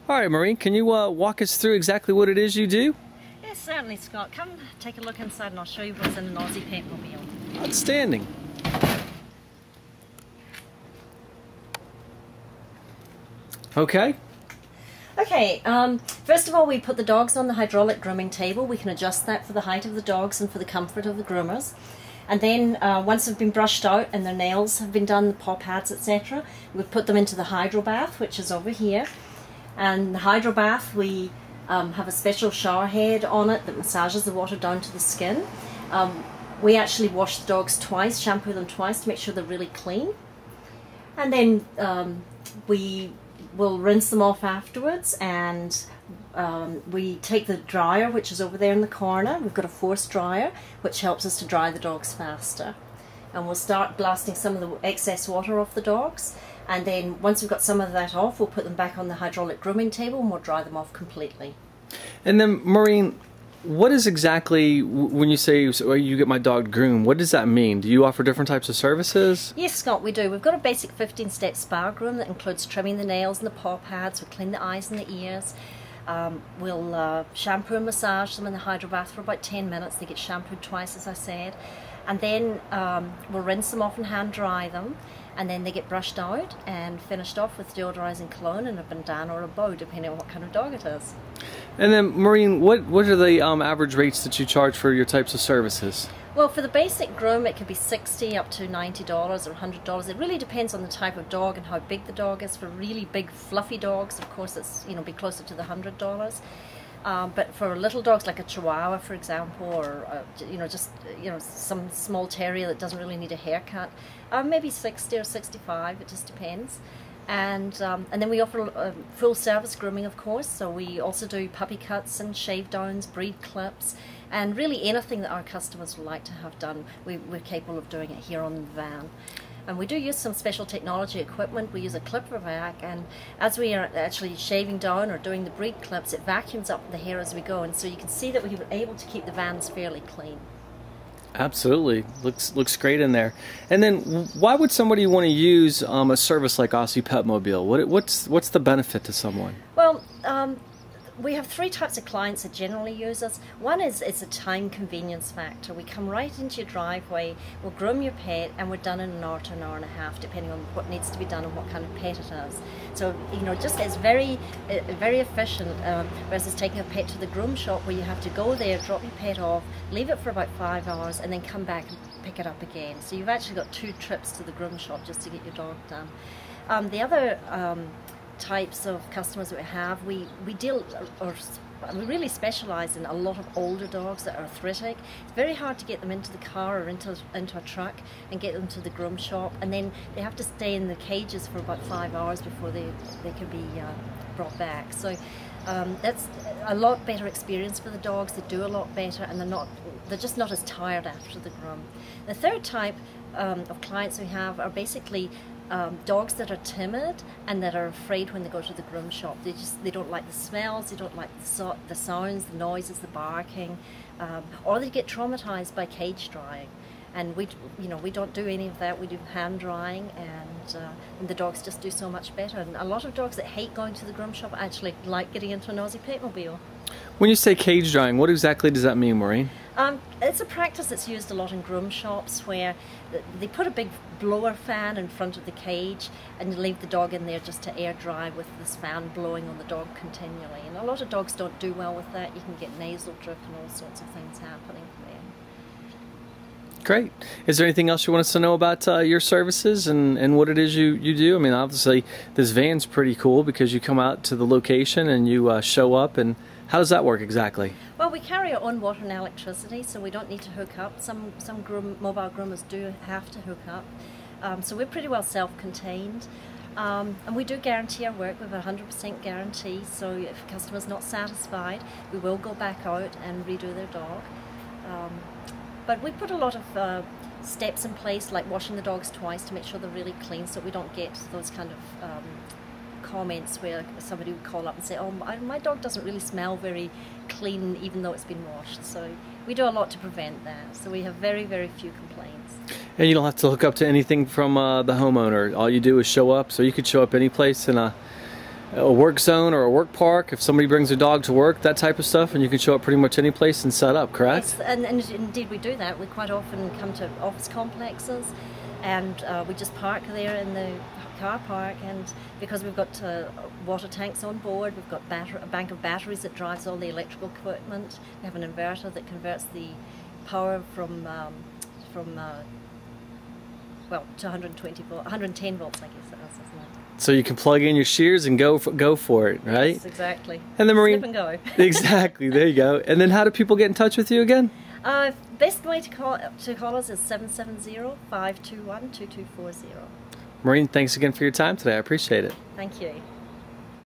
All right, Maureen, can you walk us through exactly what it is you do? Yes, certainly, Scott. Come take a look inside and I'll show you what's in an Aussie Petmobile. Outstanding. Okay. Okay, first of all we put the dogs on the hydraulic grooming table. We can adjust that for the height of the dogs and for the comfort of the groomers. And then once they've been brushed out and their nails have been done, the paw pads, etc., we put them into the hydro bath, which is over here. And the hydro bath, we have a special shower head on it that massages the water down to the skin. We actually wash the dogs twice, shampoo them twice to make sure they're really clean. And then we will rinse them off afterwards, and we take the dryer, which is over there in the corner. We've got a force dryer which helps us to dry the dogs faster. And we'll start blasting some of the excess water off the dogs, and then once we've got some of that off, we'll put them back on the hydraulic grooming table and we'll dry them off completely. And then, Maureen, what is exactly, when you say you get my dog groomed, what does that mean? Do you offer different types of services? Yes, Scott, we do. We've got a basic 15-step spa groom that includes trimming the nails and the paw pads. We clean the eyes and the ears. We'll shampoo and massage them in the hydro bath for about 10 minutes. They get shampooed twice, as I said. And then we'll rinse them off and hand dry them. And then they get brushed out and finished off with deodorizing cologne and a bandana or a bow, depending on what kind of dog it is. And then, Maureen, what are the average rates that you charge for your types of services? Well, for the basic groom, it could be $60 up to $90 or $100. It really depends on the type of dog and how big the dog is. For really big, fluffy dogs, of course, it's be closer to the $100. But for little dogs like a Chihuahua, for example, or some small terrier that doesn't really need a haircut, maybe 60 or 65. It just depends. And then we offer full service grooming, of course. So we also do puppy cuts and shave downs, breed clips, and really anything that our customers would like to have done, we're capable of doing it here on the van. And we do use some special technology equipment. We use a clipper vac, and as we are actually shaving down or doing the breed clips, it vacuums up the hair as we go, and so you can see that we were able to keep the vans fairly clean. Absolutely, looks great in there. And then, why would somebody want to use a service like Aussie Petmobile? What's the benefit to someone? Well, we have three types of clients that generally use us. One is a time convenience factor. We come right into your driveway, we'll groom your pet, and we're done in an hour to an hour and a half, depending on what needs to be done and what kind of pet it is. So, just it's very efficient, versus taking a pet to the groom shop where you have to go there, drop your pet off, leave it for about 5 hours, and then come back and pick it up again. So you've actually got 2 trips to the groom shop just to get your dog done. The other types of customers that we have, we really specialize in a lot of older dogs that are arthritic. It's very hard to get them into the car or into a truck and get them to the groom shop, and then they have to stay in the cages for about 5 hours before they can be brought back. So that's a lot better experience for the dogs. They do a lot better, and they're just not as tired after the groom. The third type of clients we have are basically dogs that are timid and that are afraid when they go to the groom shop. They don't like the smells, they don't like the sounds, the noises, the barking, or they get traumatized by cage drying. And we don't do any of that. We do hand drying, and the dogs just do so much better. And a lot of dogs that hate going to the groom shop actually like getting into an Aussie Petmobile. When you say cage drying, what exactly does that mean, Maureen? It's a practice that's used a lot in groom shops, where they put a big blower fan in front of the cage and leave the dog in there just to air dry with this fan blowing on the dog continually. And a lot of dogs don't do well with that. You can get nasal drip and all sorts of things happening for them. Great. Is there anything else you want us to know about your services and what it is you do? I mean, obviously this van's pretty cool because you come out to the location and you show up, and how does that work exactly? Well, we carry our own water and electricity, so we don't need to hook up. Some mobile groomers do have to hook up. So we're pretty well self-contained. And we do guarantee our work. We have a 100% guarantee, so if a customer's not satisfied, we will go back out and redo their dog. But we put a lot of steps in place, like washing the dogs twice to make sure they're really clean, so we don't get those kind of comments where somebody would call up and say, oh, my dog doesn't really smell very clean even though it's been washed. So we do a lot to prevent that. So we have very, very few complaints. And you don't have to hook up to anything from the homeowner. All you do is show up, so you could show up any place in a work zone or a work park, if somebody brings their dog to work, that type of stuff, and you can show up pretty much any place and set up, correct? Yes, and indeed we do that. We quite often come to office complexes, and we just park there in the car park, and because we've got water tanks on board, we've got a bank of batteries that drives all the electrical equipment. We have an inverter that converts the power from well, to 120 volts, 110 volts, I guess it is, isn't it? So you can plug in your shears and go for it, right? Yes, exactly. And the marine, snip and go. Exactly. There you go. And then how do people get in touch with you again? Best way to call us is 770-521-2240. Maureen, thanks again for your time today. I appreciate it. Thank you.